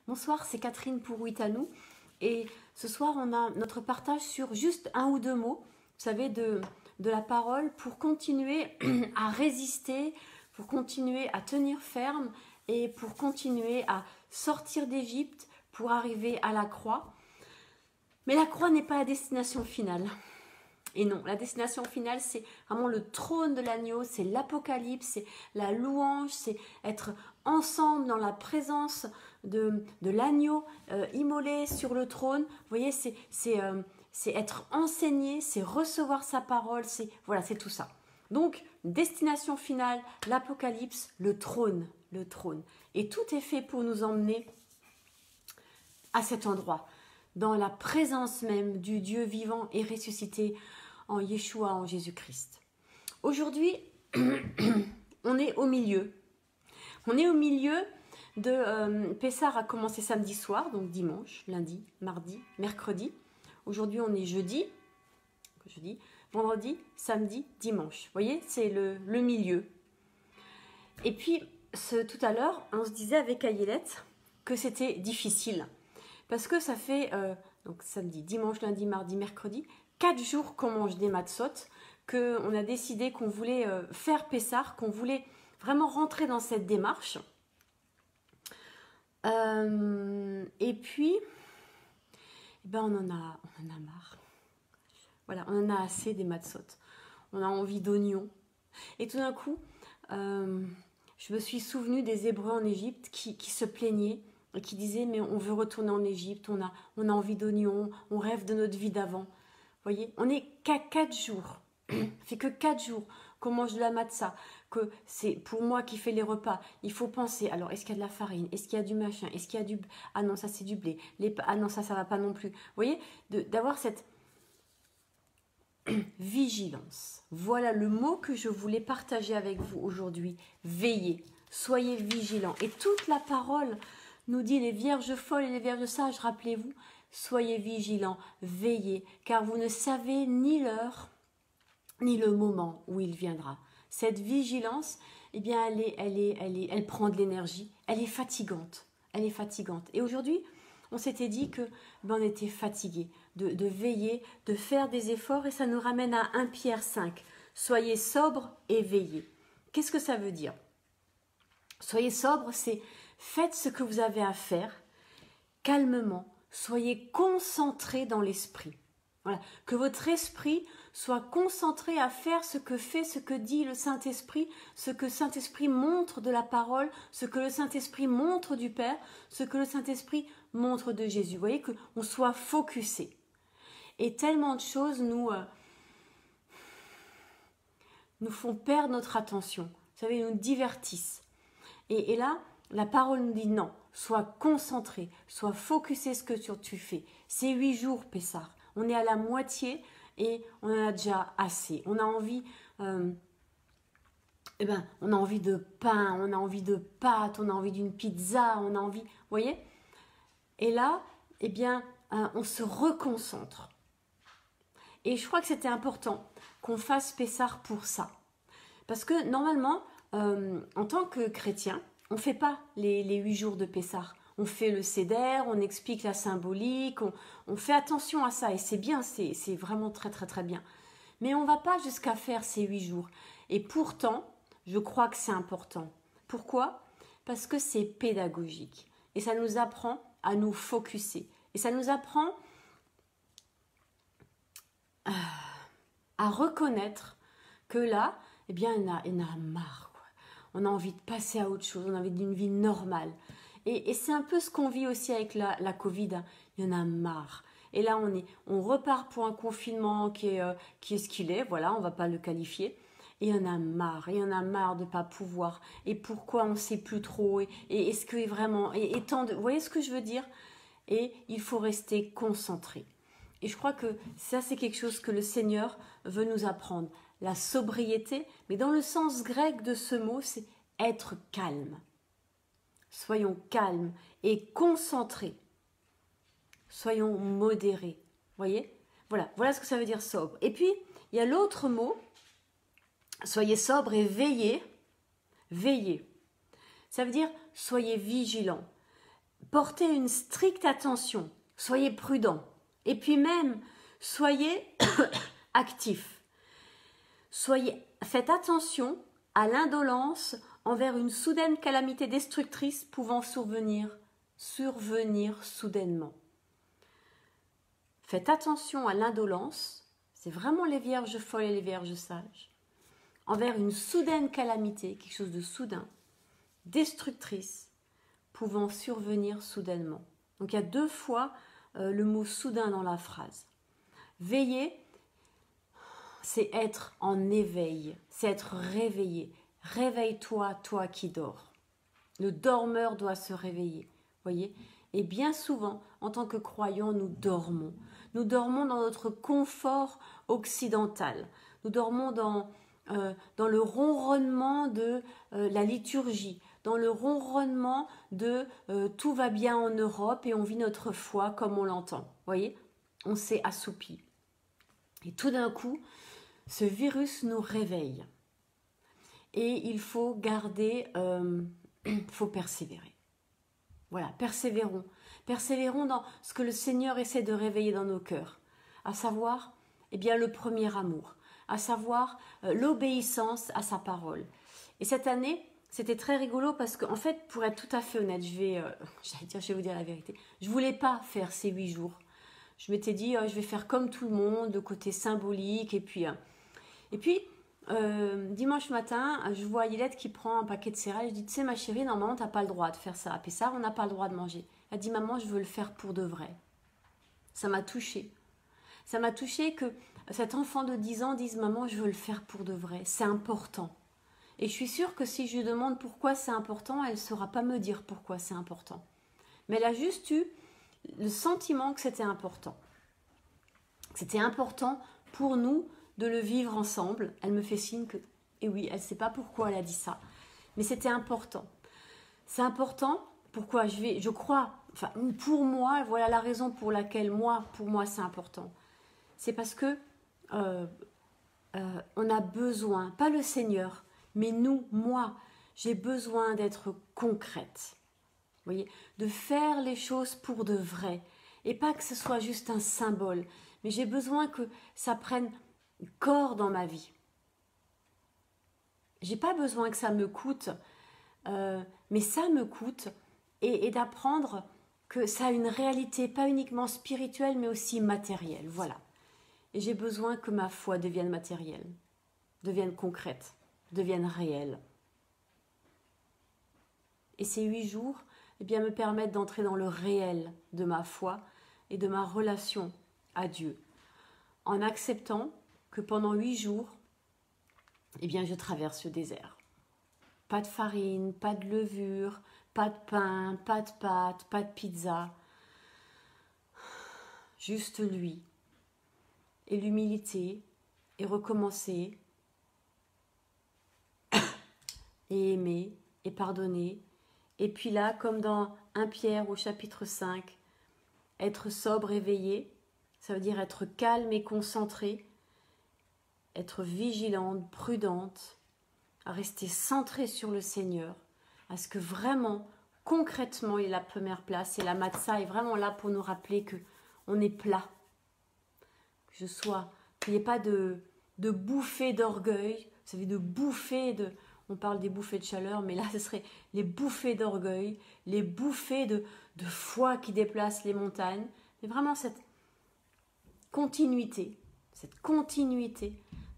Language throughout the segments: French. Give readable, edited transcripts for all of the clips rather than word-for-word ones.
Bonsoir, c'est Catherine pour Witanou. Et ce soir, on a notre partage sur juste un ou deux mots, vous savez, de la parole pour continuer à résister, pour continuer à tenir ferme et pour continuer à sortir d'Égypte pour arriver à la croix. Mais la croix n'est pas la destination finale. Et non, la destination finale, c'est vraiment le trône de l'agneau, c'est l'Apocalypse, c'est la louange, c'est être ensemble dans la présence de l'agneau immolé sur le trône. Vous voyez, c'est être enseigné, c'est recevoir sa parole, voilà, c'est tout ça. Donc, destination finale, l'Apocalypse, le trône, le trône. Et tout est fait pour nous emmener à cet endroit, dans la présence même du Dieu vivant et ressuscité en Yeshua, en Jésus-Christ. Aujourd'hui, on est au milieu. On est au milieu de... Pessah a commencé samedi soir, donc dimanche, lundi, mardi, mercredi. Aujourd'hui, on est jeudi, vendredi, samedi, dimanche. Vous voyez, c'est le milieu. Et puis, tout à l'heure, on se disait avec Aïelette que c'était difficile. Parce que ça fait, donc samedi, dimanche, lundi, mardi, mercredi, 4 jours qu'on mange des matzot, qu'on a décidé qu'on voulait faire Pessah, qu'on voulait vraiment rentrer dans cette démarche. Et puis, on en a marre. Voilà, on en a assez des matzot. On a envie d'oignons. Et tout d'un coup, je me suis souvenue des Hébreux en Égypte qui se plaignaient et qui disaient mais on veut retourner en Égypte, on a envie d'oignons, on rêve de notre vie d'avant. Vous voyez, on n'est qu'à 4 jours. Fait que 4 jours qu'on mange de la matzah, que c'est pour moi qui fais les repas, il faut penser, alors est-ce qu'il y a de la farine, est-ce qu'il y a du machin, est-ce qu'il y a du... Ah non, ça c'est du blé, ah non, ça va pas non plus. Vous voyez, d'avoir cette vigilance. Voilà le mot que je voulais partager avec vous aujourd'hui. Veillez, soyez vigilants. Et toute la parole nous dit les vierges folles et les vierges sages, rappelez-vous, soyez vigilants, veillez, car vous ne savez ni l'heure, ni le moment où il viendra. Cette vigilance, eh bien, elle prend de l'énergie, elle est fatigante. Elle est fatigante. Et aujourd'hui, on s'était dit que on était fatigué de veiller, de faire des efforts, et ça nous ramène à 1 Pierre 5. Soyez sobres et veillez. Qu'est-ce que ça veut dire? Soyez sobres, c'est faites ce que vous avez à faire, calmement, soyez concentrés dans l'esprit. Voilà, que votre esprit soit concentré à faire ce que dit le Saint-Esprit, ce que le Saint-Esprit montre de la parole, ce que le Saint-Esprit montre du Père, ce que le Saint-Esprit montre de Jésus. Vous voyez, qu'on soit focusé. Et tellement de choses nous font perdre notre attention. Vous savez, nous divertissent. Et là, la parole nous dit non, sois concentré, sois focusé ce que tu fais. C'est 8 jours, Pessah. On est à la moitié et on en a déjà assez. On a envie, on a envie de pain, on a envie de pâtes, on a envie d'une pizza, on a envie, vous voyez? Et là, on se reconcentre. Et je crois que c'était important qu'on fasse Pessah pour ça. Parce que normalement, en tant que chrétien, on ne fait pas les 8 jours de Pessah. On fait le Seder, on explique la symbolique, on fait attention à ça. Et c'est bien, c'est vraiment très très très bien. Mais on ne va pas jusqu'à faire ces 8 jours. Et pourtant, je crois que c'est important. Pourquoi? Parce que c'est pédagogique. Et ça nous apprend à nous focuser. Et ça nous apprend à reconnaître que là, il y en a marre. Quoi. On a envie de passer à autre chose, on a envie d'une vie normale. Et c'est un peu ce qu'on vit aussi avec la Covid. Hein. Il y en a marre. Et là, on repart pour un confinement qui est ce qu'il est. Voilà, on ne va pas le qualifier. Et il y en a marre. Il y en a marre de ne pas pouvoir. Et pourquoi on ne sait plus trop. Et est-ce que vraiment... Et tant de, vous voyez ce que je veux dire? Et il faut rester concentré. Et je crois que ça, c'est quelque chose que le Seigneur veut nous apprendre. La sobriété, mais dans le sens grec de ce mot, c'est être calme. Soyons calmes et concentrés. Soyons modérés. Voyez? Voilà ce que ça veut dire sobre. Et puis, il y a l'autre mot. Soyez sobre et veillez. Veillez. Ça veut dire soyez vigilants. portez une stricte attention, soyez prudents. Et puis même, soyez actifs. Faites attention à l'indolence envers une soudaine calamité destructrice pouvant survenir soudainement. Faites attention à l'indolence, c'est vraiment les vierges folles et les vierges sages, envers une soudaine calamité, quelque chose de soudain, destructrice, pouvant survenir soudainement. Donc il y a 2 fois le mot soudain dans la phrase. Veiller, c'est être en éveil, c'est être réveillé. Réveille-toi, toi qui dors. Le dormeur doit se réveiller, voyez. Et bien souvent, en tant que croyants, nous dormons. Nous dormons dans notre confort occidental. Nous dormons dans le ronronnement de la liturgie, dans le ronronnement de tout va bien en Europe et on vit notre foi comme on l'entend. Voyez, on s'est assoupi. Et tout d'un coup, ce virus nous réveille. Et il faut garder, faut persévérer. Voilà, persévérons. Persévérons dans ce que le Seigneur essaie de réveiller dans nos cœurs. À savoir, eh bien, le premier amour. À savoir, l'obéissance à sa parole. Et cette année, c'était très rigolo parce qu'en fait, pour être tout à fait honnête, je vais vous dire la vérité. Je ne voulais pas faire ces 8 jours. Je m'étais dit, je vais faire comme tout le monde, le côté symbolique. Et puis dimanche matin, je vois Yolette qui prend un paquet de céréales. Je dis, tu sais ma chérie, normalement, tu n'as pas le droit de faire ça. Et ça, on n'a pas le droit de manger. Elle dit, maman, je veux le faire pour de vrai. Ça m'a touchée. Ça m'a touchée que cet enfant de 10 ans dise, maman, je veux le faire pour de vrai. C'est important. Et je suis sûre que si je lui demande pourquoi c'est important, elle ne saura pas me dire pourquoi c'est important. Mais elle a juste eu le sentiment que c'était important. C'était important pour nous de le vivre ensemble. Elle me fait signe que, et oui, elle ne sait pas pourquoi elle a dit ça, mais c'était important. C'est important, pourquoi je crois, enfin, pour moi, voilà la raison pour laquelle pour moi c'est important. C'est parce que on a besoin, pas le Seigneur, mais moi, j'ai besoin d'être concrète. Vous voyez, de faire les choses pour de vrai. Et pas que ce soit juste un symbole, mais j'ai besoin que ça prenne corps dans ma vie. J'ai pas besoin que ça me coûte, mais ça me coûte, et d'apprendre que ça a une réalité, pas uniquement spirituelle, mais aussi matérielle. Voilà. Et j'ai besoin que ma foi devienne matérielle, devienne concrète, devienne réelle. Et ces 8 jours, eh bien, me permettent d'entrer dans le réel de ma foi et de ma relation à Dieu, en acceptant que pendant 8 jours, eh bien, je traverse le désert. Pas de farine, pas de levure, pas de pain, pas de pâtes, pas de pizza. Juste lui. Et l'humilité, et recommencer, et aimer, et pardonner. Et puis là, comme dans 1 Pierre au chapitre 5, être sobre et veillé, ça veut dire être calme et concentré, être vigilante, prudente, à rester centrée sur le Seigneur, à ce que vraiment, concrètement, il est la première place. Et la matzah est vraiment là pour nous rappeler qu'on est plat. Qu'il n'y ait pas de bouffées d'orgueil, vous savez, de bouffées de... On parle des bouffées de chaleur, mais là, ce serait les bouffées d'orgueil, les bouffées de foi qui déplacent les montagnes. Mais vraiment cette continuité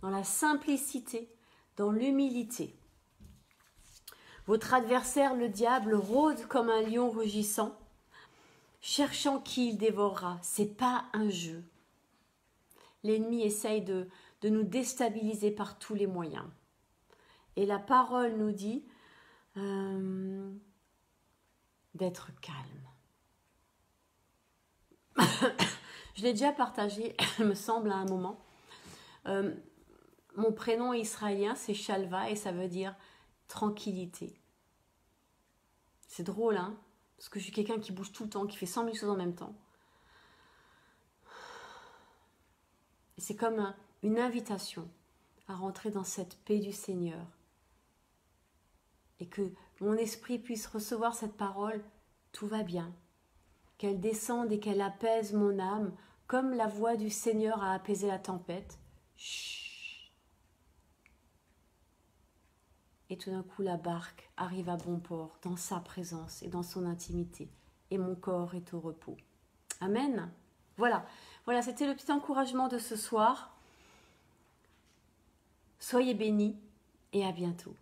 dans la simplicité, dans l'humilité. Votre adversaire, le diable, rôde comme un lion rugissant, cherchant qui il dévorera. C'est pas un jeu. L'ennemi essaye de nous déstabiliser par tous les moyens. Et la parole nous dit d'être calme. Je l'ai déjà partagé, il me semble, à un moment. Mon prénom israélien, c'est Shalva, et ça veut dire tranquillité. C'est drôle, hein, parce que je suis quelqu'un qui bouge tout le temps, qui fait 100 000 choses en même temps. Et c'est comme une invitation à rentrer dans cette paix du Seigneur. Et que mon esprit puisse recevoir cette parole tout va bien, qu'elle descende et qu'elle apaise mon âme, comme la voix du Seigneur a apaisé la tempête. Chut. Et tout d'un coup, la barque arrive à bon port, dans sa présence et dans son intimité, et mon corps est au repos. Amen. Voilà, c'était le petit encouragement de ce soir. Soyez bénis et à bientôt.